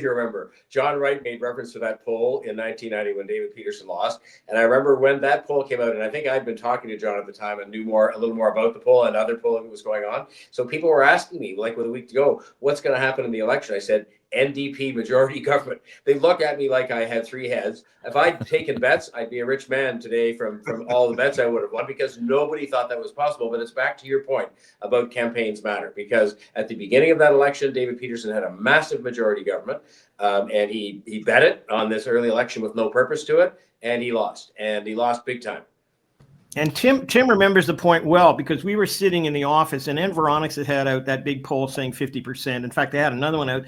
you remember. John Wright made reference to that poll in 1990 when David Peterson lost. And I remember when that poll came out, and I think I'd been talking to John at the time and knew a little more about the poll and other polling that was going on. So people were asking me, like with a week to go, what's going to happen in the election? I said, NDP majority government. They look at me like I had 3 heads. If I'd taken bets, I'd be a rich man today from all the bets I would have won, because nobody thought that was possible. But it's back to your point about campaigns matter, because at the beginning of that election, David Peterson had a massive majority government, and he bet it on this early election with no purpose to it, and he lost big time. And Tim remembers the point well, because we were sitting in the office, and Environics had out that big poll saying 50%. In fact, they had another one out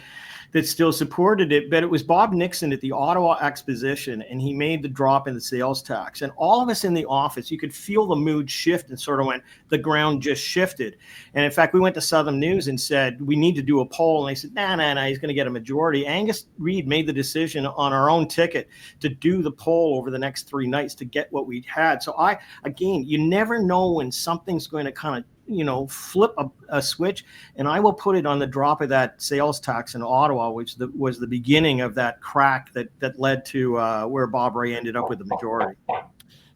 that still supported it, but it was Bob Nixon at the Ottawa Exposition, and he made the drop in the sales tax. And all of us in the office, you could feel the mood shift and sort of went, the ground just shifted. And in fact, we went to Southern News and said, we need to do a poll. And they said, nah, he's going to get a majority. Angus Reid made the decision on our own ticket to do the poll over the next 3 nights to get what we'd had. So again, you never know when something's going to kind of flip a switch, and I will put it on the drop of that sales tax in Ottawa, which was the beginning of that crack that led to where Bob Rae ended up with the majority.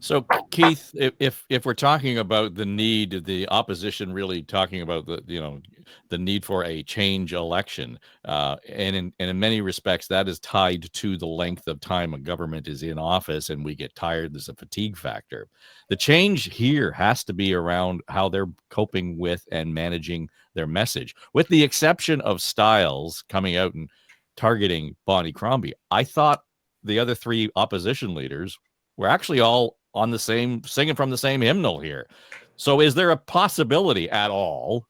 So, Keith, if we're talking about the need, the opposition really talking about the need for a change election, and in many respects that is tied to the length of time a government is in office, and we get tired. There's a fatigue factor. The change here has to be around how they're coping with and managing their message, with the exception of Stiles coming out and targeting Bonnie Crombie. I thought the other 3 opposition leaders were actually all on the same, singing from the same hymnal here. So is there a possibility at all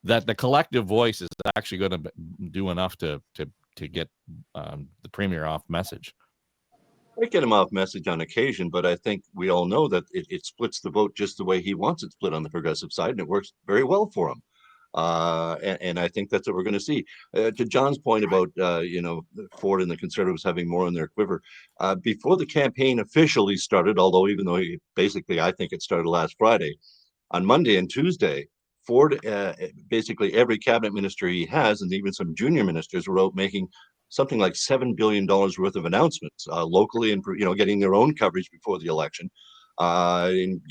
that the collective voice is actually going to do enough to get the Premier off message? I get him off message on occasion, but I think we all know that it splits the vote just the way he wants it split on the progressive side, and it works very well for him. And I think that's what we're going to see. To John's point about Ford and the Conservatives having more in their quiver, before the campaign officially started, although even though I think it started last Friday, on Monday and Tuesday, Ford, basically every cabinet minister he has, and even some junior ministers, were out making something like $7 billion worth of announcements locally, and getting their own coverage before the election, and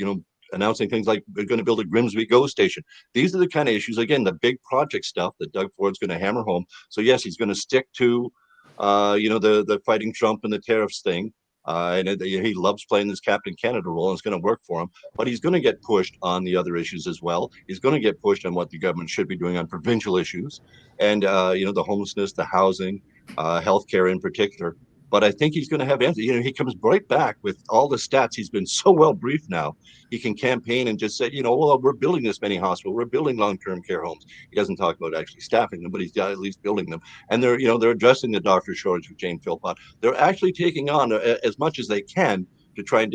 announcing things like we're going to build a Grimsby GO station. These are the kind of issues, again, the big project stuff that Doug Ford's going to hammer home. So yes, he's going to stick to the fighting Trump and the tariffs thing, and he loves playing this Captain Canada role, and it's going to work for him. But he's going to get pushed on the other issues as well. He's going to get pushed on what the government should be doing on provincial issues, and the homelessness, the housing, healthcare in particular. But I think he's going to have answers. He comes right back with all the stats. He's been so well briefed now. He can campaign and just say, well, we're building this many hospitals. We're building long-term care homes. He doesn't talk about actually staffing them, but he's at least building them. And they're addressing the doctor shortage with Jane Philpott. They're actually taking on as much as they can to try and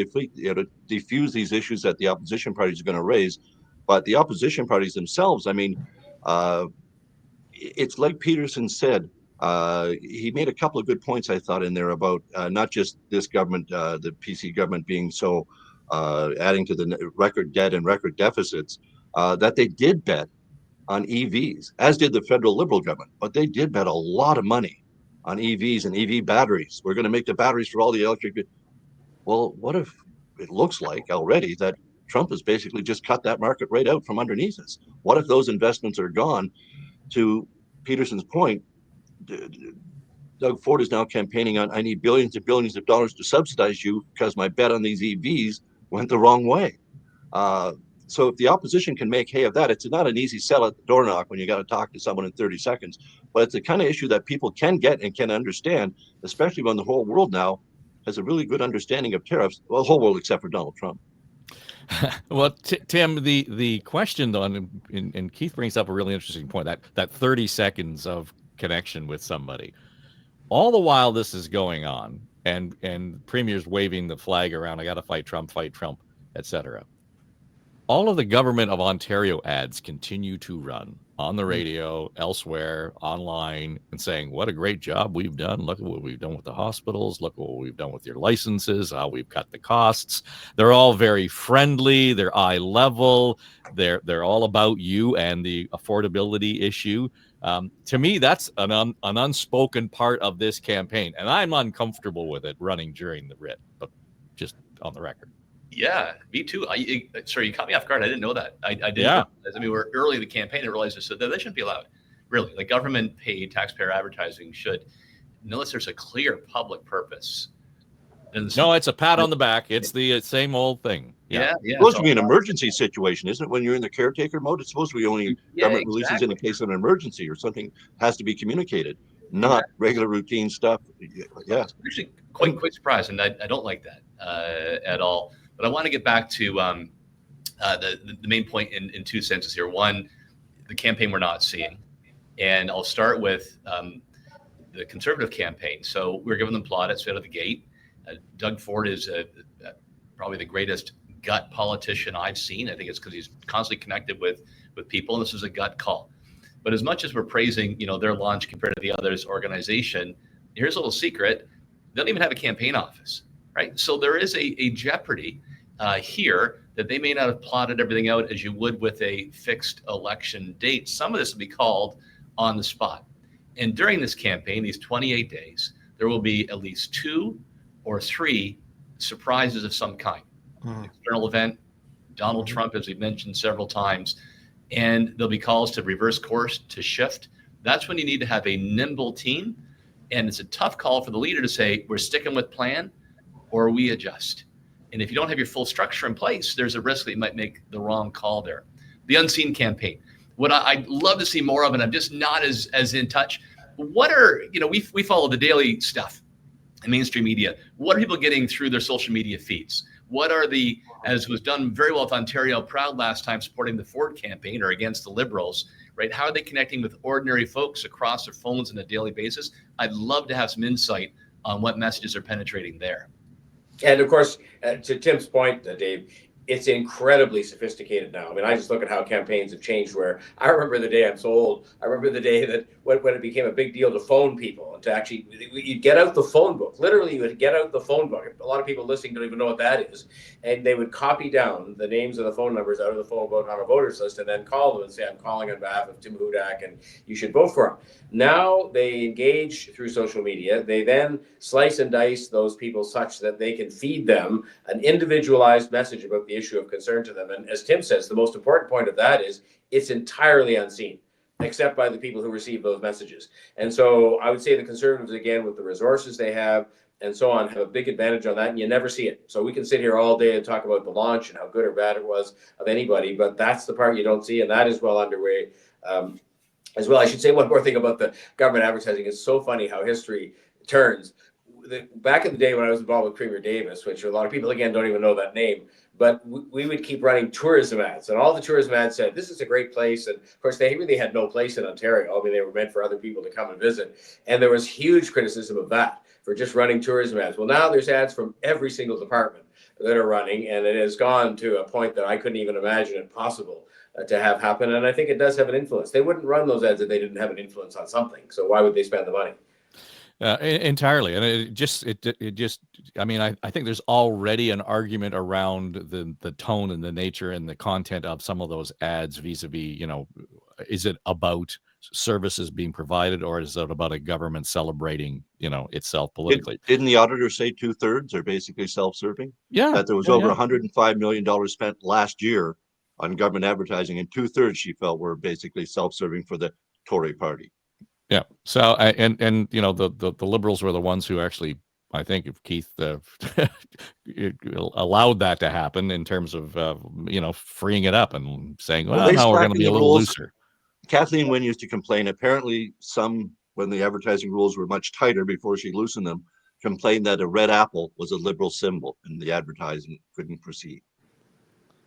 diffuse these issues that the opposition parties are going to raise. But the opposition parties themselves, it's like Peterson said. He made a couple of good points, I thought, in there about not just this government, the PC government, being so adding to the record debt and record deficits, that they did bet on EVs, as did the federal Liberal government. But they did bet a lot of money on EVs and EV batteries. We're going to make the batteries for all the electric. Well, what if it looks like already that Trump has basically just cut that market right out from underneath us? What if those investments are gone? To Peterson's point, Doug Ford is now campaigning on, I need billions and billions of dollars to subsidize you because my bet on these EVs went the wrong way. So if the opposition can make hay of that, it's not an easy sell at the door knock when you got to talk to someone in 30 seconds, but it's the kind of issue that people can get and can understand, especially when the whole world now has a really good understanding of tariffs. Well, the whole world except for Donald Trump. Well, Tim, the question though, and Keith brings up a really interesting point, that 30 seconds of connection with somebody. All the while this is going on, and Premier's waving the flag around, I got to fight Trump, etc. All of the government of Ontario ads continue to run on the radio, elsewhere, online, and saying, what a great job we've done. Look at what we've done with the hospitals. Look at what we've done with your licenses, how we've cut the costs. They're all very friendly. They're eye level. They're all about you and the affordability issue. To me, that's an unspoken part of this campaign, and I'm uncomfortable with it running during the writ, but just on the record. Yeah, me too. Sorry, you caught me off guard. I didn't know that. I didn't. Yeah. We're early in the campaign. I realized this, so that shouldn't be allowed. really. Like government paid taxpayer advertising should, unless there's a clear public purpose. No, it's a pat on the back. It's the same old thing. Yeah. It's supposed to be an emergency situation, isn't it? When you're in the caretaker mode, it's supposed to be only government releases in a case of an emergency or something has to be communicated, not regular routine stuff. Yeah. I'm actually quite surprised, and I don't like that at all. But I want to get back to the main point in two senses here. One, the campaign we're not seeing. And I'll start with the Conservative campaign. So we're giving them plaudits out of the gate. Doug Ford is probably the greatest gut politician I've seen. I think it's because he's constantly connected with people, and this is a gut call. But as much as we're praising, their launch compared to the others' organization, here's a little secret: they don't even have a campaign office, right? So there is a jeopardy here that they may not have plotted everything out as you would with a fixed election date. Some of this will be called on the spot. And during this campaign, these 28 days, there will be at least 2 or 3 surprises of some kind. External event, Donald Trump, as we've mentioned several times, and there'll be calls to reverse course, to shift. That's when you need to have a nimble team. And it's a tough call for the leader to say, we're sticking with plan or we adjust. And if you don't have your full structure in place, there's a risk that you might make the wrong call there. The unseen campaign. What I'd love to see more of, and I'm just not as in touch. What are, we follow the daily stuff in mainstream media. What are people getting through their social media feeds? What are as was done very well with Ontario Proud last time, supporting the Ford campaign or against the Liberals, right? How are they connecting with ordinary folks across their phones on a daily basis? I'd love to have some insight on what messages are penetrating there. And of course, to Tim's point, Dave, it's incredibly sophisticated now. I mean, I just look at how campaigns have changed, where I remember the day, I'm so old, I remember the day that when it became a big deal to phone people and to actually, you'd get out the phone book. Literally, you would get out the phone book. A lot of people listening don't even know what that is. And they would copy down the names of the phone numbers out of the phone book on a voters list and then call them and say, I'm calling on behalf of Tim Hudak and you should vote for him. Now they engage through social media. They then slice and dice those people such that they can feed them an individualized message about the issue of concern to them. And as Tim says, the most important point of that is it's entirely unseen, except by the people who receive those messages. And so I would say the Conservatives, again, with the resources they have and so on, have a big advantage on that, and you never see it. So we can sit here all day and talk about the launch and how good or bad it was of anybody, but that's the part you don't see, and that is well underway as well. I should say one more thing about the government advertising. It's so funny how history turns. Back in the day when I was involved with Premier Davis, which a lot of people, again, don't even know that name, but we would keep running tourism ads, and all the tourism ads said, this is a great place. And of course, they really had no place in Ontario. I mean, they were meant for other people to come and visit. And there was huge criticism of that, for just running tourism ads. Well, now there's ads from every single department that are running, and it has gone to a point that I couldn't even imagine it possible to have happen. And I think it does have an influence. They wouldn't run those ads if they didn't have an influence on something. So why would they spend the money? Entirely. And it just, I mean, I think there's already an argument around the tone and the nature and the content of some of those ads vis-a-vis, is it about services being provided, or is it about a government celebrating, itself politically? Didn't the auditor say 2/3 are basically self-serving? Yeah. That there was over $105 million spent last year on government advertising, and 2/3 she felt were basically self-serving for the Tory party. Yeah. So, and the Liberals were the ones who actually, I think, if Keith allowed that to happen in terms of, freeing it up and saying, well, now we're going to be a little looser. Kathleen Wynne used to complain. Apparently, when the advertising rules were much tighter before she loosened them, complained that a red apple was a Liberal symbol and the advertising couldn't proceed.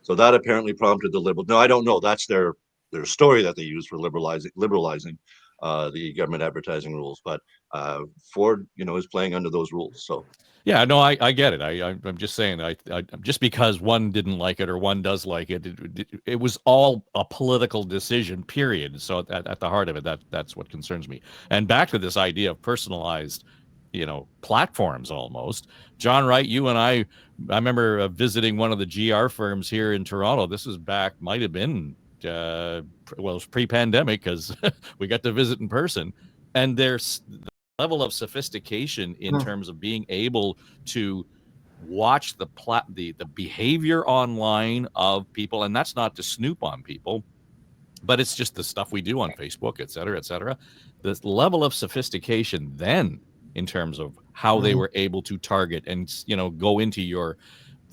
So that apparently prompted the Liberals. No, I don't know. That's their story that they use for liberalizing the government advertising rules. But Ford, is playing under those rules. So. Yeah, no, I get it. I'm just saying, I just because one didn't like it or one does like it, it was all a political decision, period. So at the heart of it, that's what concerns me. And back to this idea of personalized, platforms almost. John Wright, you and I remember visiting one of the GR firms here in Toronto. This was might have been, it was pre-pandemic because we got to visit in person. And there's level of sophistication in terms of being able to watch the behavior online of people, and that's not to snoop on people, but it's just the stuff we do on Facebook, et cetera, et cetera. The level of sophistication then in terms of how they were able to target and, you know, go into your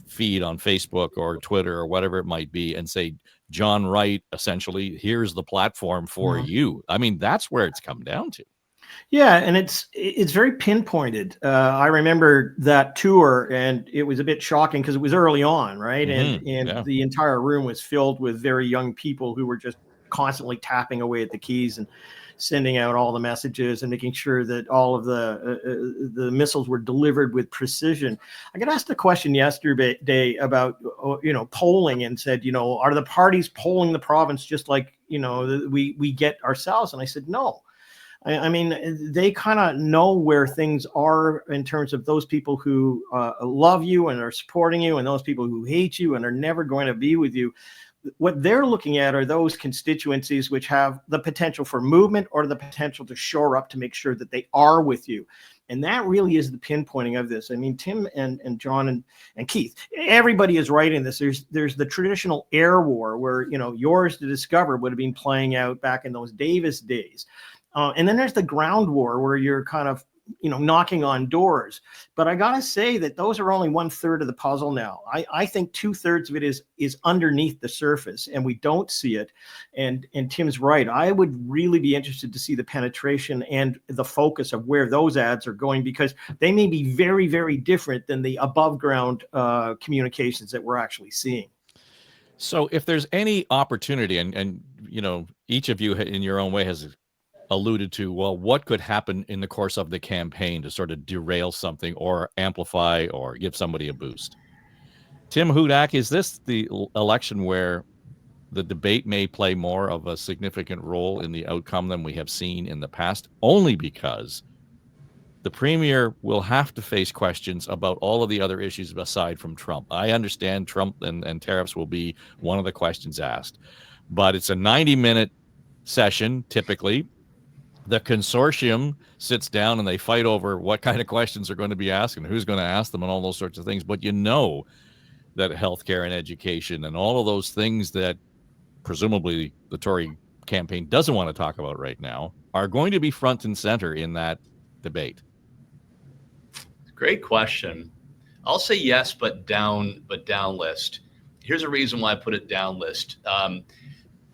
feed on Facebook or Twitter or whatever it might be and say, John Wright, essentially, here's the platform for you. I mean, that's where it's come down to. Yeah, and it's very pinpointed. I remember that tour, and it was a bit shocking because it was early on, right? And the entire room was filled with very young people who were just constantly tapping away at the keys and sending out all the messages and making sure that all of the missiles were delivered with precision. I got asked a question yesterday about, you know, polling, and said, you know, are the parties polling the province just like, you know, we get ourselves? And I said, no. I mean, they kind of know where things are in terms of those people who love you and are supporting you, and those people who hate you and are never going to be with you. What they're looking at are those constituencies which have the potential for movement or the potential to shore up to make sure that they are with you. And that really is the pinpointing of this. I mean, Tim and John and Keith, everybody is right in this. There's the traditional air war where, you know, Yours to Discover would have been playing out back in those Davis days. And then there's the ground war where you're kind of, you know, knocking on doors. But I got to say that those are only 1/3 of the puzzle now. I think 2/3 of it is underneath the surface, and we don't see it. And Tim's right. I would really be interested to see the penetration and the focus of where those ads are going, because they may be very, very different than the above ground communications that we're actually seeing. So if there's any opportunity, and you know, each of you in your own way has alluded to, well, what could happen in the course of the campaign to sort of derail something or amplify or give somebody a boost? Tim Hudak, is this the election where the debate may play more of a significant role in the outcome than we have seen in the past, only because the premier will have to face questions about all of the other issues aside from Trump? I understand Trump and tariffs will be one of the questions asked, but it's a 90-minute session typically. The consortium sits down and they fight over what kind of questions are going to be asked and who's going to ask them and all those sorts of things. But you know that healthcare and education and all of those things that presumably the Tory campaign doesn't want to talk about right now are going to be front and center in that debate. Great question. I'll say yes, but down list. Here's a reason why I put it down list.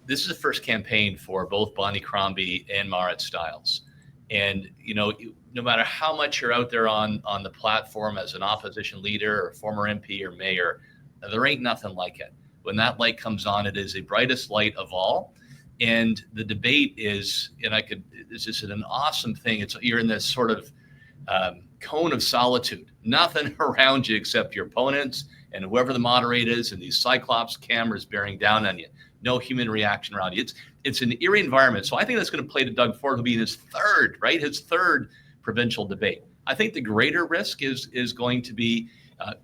This is the first campaign for both Bonnie Crombie and Marit Stiles. And, you know, no matter how much you're out there on the platform as an opposition leader or former MP or mayor, there ain't nothing like it. When that light comes on, it is the brightest light of all. And the debate is, it's just an awesome thing. You're in this sort of cone of solitude, nothing around you except your opponents and whoever the moderator is, and these Cyclops cameras bearing down on you. No human reaction around you. It's an eerie environment. So I think that's going to play to Doug Ford, who'll be in his third provincial debate. I think the greater risk is going to be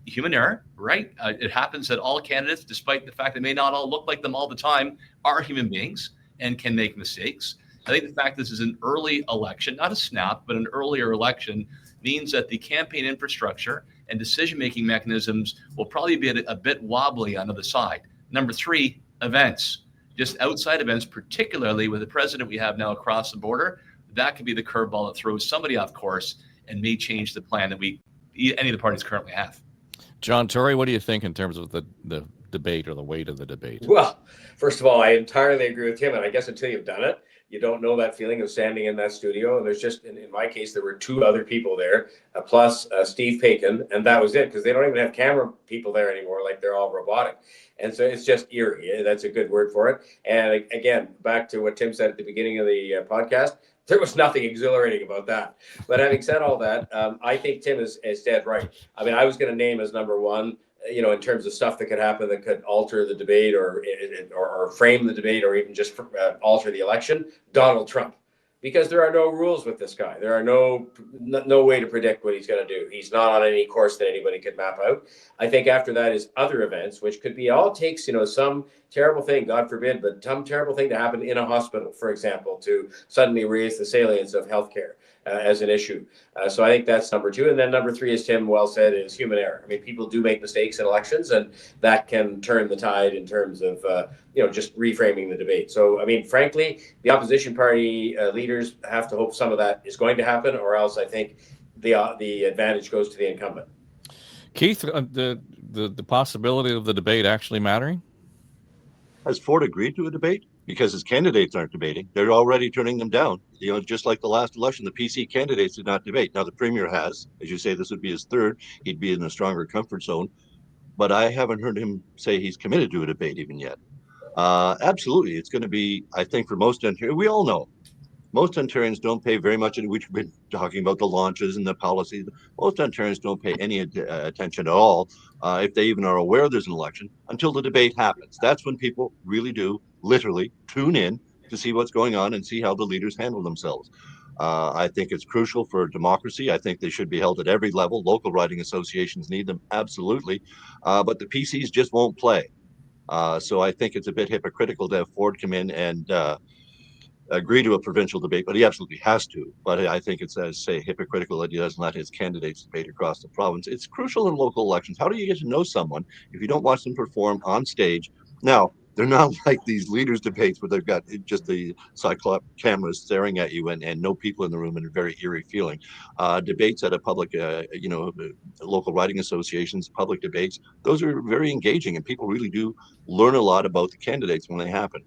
human error, right? It happens that all candidates, despite the fact they may not all look like them all the time, are human beings and can make mistakes. I think the fact this is an early election, not a snap, but an earlier election, means that the campaign infrastructure and decision-making mechanisms will probably be a bit wobbly on the other side. Number 3, events, just outside events, particularly with the president we have now across the border. That could be the curveball that throws somebody off course and may change the plan that any of the parties currently have. John Tory, what do you think in terms of the debate or the weight of the debate? Well, first of all, I entirely agree with Tim, and I guess until you've done it, you don't know that feeling of standing in that studio. And there's just, in my case, there were 2 other people there, plus Steve Paikin, and that was it, because they don't even have camera people there anymore, like they're all robotic. And so it's just eerie. That's a good word for it. And again, back to what Tim said at the beginning of the podcast, there was nothing exhilarating about that. But having said all that, I think Tim is dead right. I mean, I was going to name as number 1, you know, in terms of stuff that could happen that could alter the debate or frame the debate or even just alter the election, Donald Trump. Because there are no rules with this guy. There are no way to predict what he's going to do. He's not on any course that anybody could map out. I think after that is other events, which could be all takes, you know, some terrible thing, God forbid, but some terrible thing to happen in a hospital, for example, to suddenly raise the salience of healthcare. as an issue. So I think that's number two. And then number three, as Tim well said, is human error. I mean, people do make mistakes in elections, and that can turn the tide in terms of, just reframing the debate. So, I mean, frankly, the opposition party leaders have to hope some of that is going to happen, or else I think the advantage goes to the incumbent. Keith, the possibility of the debate actually mattering? Has Ford agreed to a debate? Because his candidates aren't debating. They're already turning them down. Just like the last election, the PC candidates did not debate. Now the Premier has. As you say, this would be his third. He'd be in a stronger comfort zone. But I haven't heard him say he's committed to a debate even yet. Absolutely. It's going to be, I think, for most Ontarians, we all know, most Ontarians don't pay very much. We've been talking about the launches and the policies. Most Ontarians don't pay any attention at all, if they even are aware there's an election, until the debate happens. That's when people really do, literally, tune in to see what's going on and see how the leaders handle themselves. I think it's crucial for democracy. I think they should be held at every level. Local riding associations need them, absolutely. But the PCs just won't play. So I think it's a bit hypocritical to have Ford come in and agree to a provincial debate, but he absolutely has to. But I think it's, as say, hypocritical that he doesn't let his candidates debate across the province. It's crucial in local elections. How do you get to know someone if you don't watch them perform on stage? Now, they're not like these leaders debates where they've got just the cyclop cameras staring at you and no people in the room, and a very eerie feeling. Debates at a public, local riding associations, public debates, those are very engaging, and people really do learn a lot about the candidates when they happen.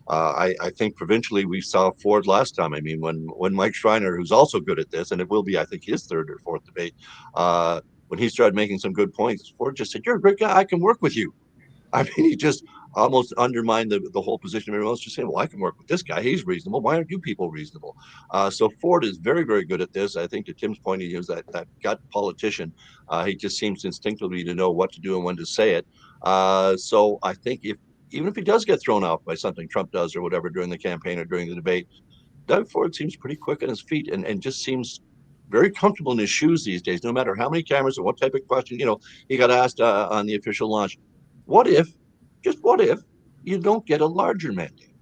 I think provincially we saw Ford last time. I mean, when Mike Schreiner, who's also good at this, and it will be, I think, his third or fourth debate, when he started making some good points, Ford just said, "You're a great guy. I can work with you." I mean, he just almost undermined the whole position. Everyone else just saying, "Well, I can work with this guy. He's reasonable. Why aren't you people reasonable?" So Ford is very, very good at this. I think to Tim's point, he is that gut politician. He just seems instinctively to know what to do and when to say it. So I think even if he does get thrown off by something Trump does or whatever during the campaign or during the debate, Doug Ford seems pretty quick on his feet and just seems very comfortable in his shoes these days, no matter how many cameras or what type of question. He got asked on the official launch, what if you don't get a larger mandate?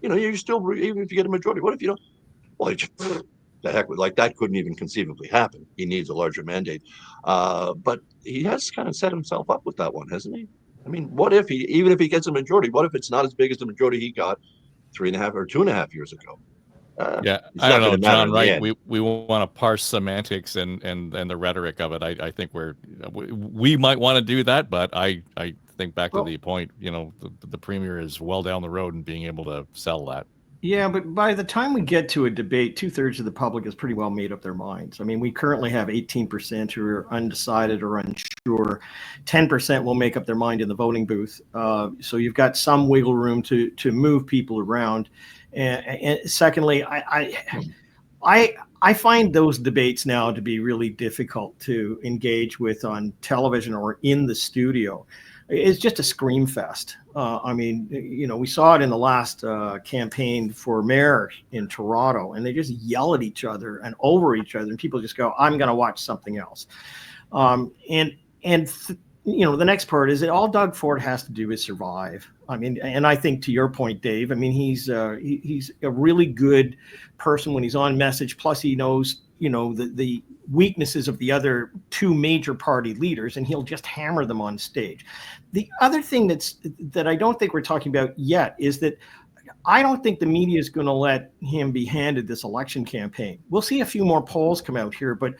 You're still, even if you get a majority, what if you don't? Well, the heck, like that couldn't even conceivably happen. He needs a larger mandate. But he has kind of set himself up with that one, hasn't he? I mean, what if even if he gets a majority, what if it's not as big as the majority he got 3.5 or 2.5 years ago? I don't know, John Wright. We want to parse semantics and the rhetoric of it. I think we might want to do that, but I think back to the point, the Premier is well down the road in being able to sell that. Yeah, but by the time we get to a debate, 2/3 of the public has pretty well made up their minds. I mean, we currently have 18% who are undecided or unsure. 10% will make up their mind in the voting booth. So you've got some wiggle room to move people around. And secondly, I find those debates now to be really difficult to engage with on television or in the studio. It's just a scream fest. I mean, we saw it in the last campaign for mayor in Toronto, and they just yell at each other and over each other, and people just go, "I'm going to watch something else." The next part is that all Doug Ford has to do is survive. I mean, and I think to your point, Dave, I mean, he's a really good person when he's on message. Plus, he knows, the weaknesses of the other two major party leaders, and he'll just hammer them on stage. The other thing that I don't think we're talking about yet is that I don't think the media is going to let him be handed this election campaign. We'll see a few more polls come out here, but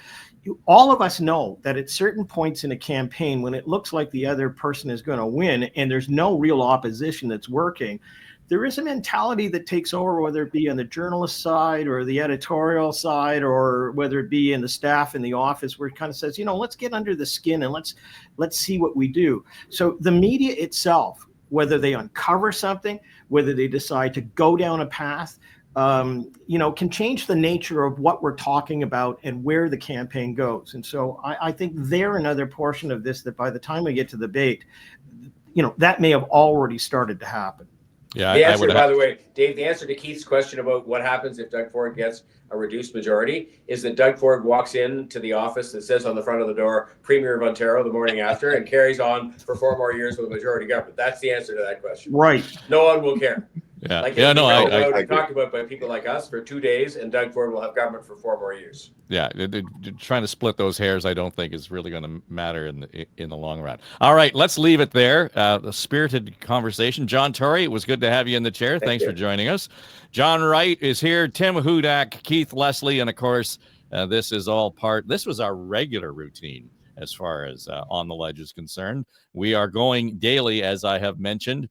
all of us know that at certain points in a campaign, when it looks like the other person is going to win and there's no real opposition that's working, there is a mentality that takes over, whether it be on the journalist side or the editorial side, or whether it be in the staff in the office, where it kind of says, let's get under the skin and let's see what we do. So the media itself, whether they uncover something, whether they decide to go down a path, can change the nature of what we're talking about and where the campaign goes. And so I think they're another portion of this that by the time we get to the debate, that may have already started to happen. Yeah, the answer, by the way, Dave, the answer to Keith's question about what happens if Doug Ford gets a reduced majority is that Doug Ford walks into the office that says on the front of the door, Premier of Ontario, the morning after, and carries on for 4 more years with a majority government. That's the answer to that question. Right. No one will care. Yeah, Like yeah, no, I talked about by people like us for 2 days, and Doug Ford will have government for 4 more years. Yeah, trying to split those hairs, I don't think is really going to matter in the long run. All right, let's leave it there. A spirited conversation. John Tory, it was good to have you in the chair. Thanks for joining us. John Wright is here. Tim Hudak, Keith Leslie, and of course, this is all part. This was our regular routine as far as On the Ledge is concerned. We are going daily, as I have mentioned.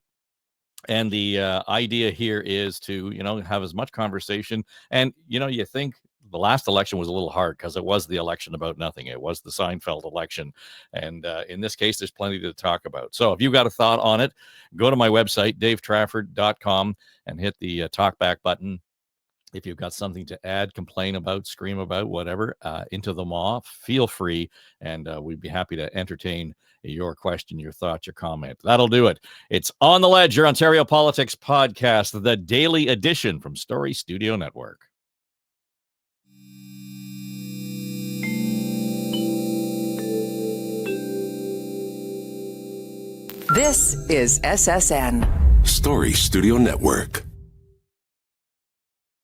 And the idea here is to, have as much conversation. And, you think the last election was a little hard because it was the election about nothing. It was the Seinfeld election. And in this case, there's plenty to talk about. So if you've got a thought on it, go to my website, davetrafford.com, and hit the talk back button. If you've got something to add, complain about, scream about, whatever, into the maw, feel free. And we'd be happy to entertain your question, your thought, your comment. That'll do it. It's On the Ledge, your Ontario Politics podcast, the daily edition from Story Studio Network. This is SSN. Story Studio Network.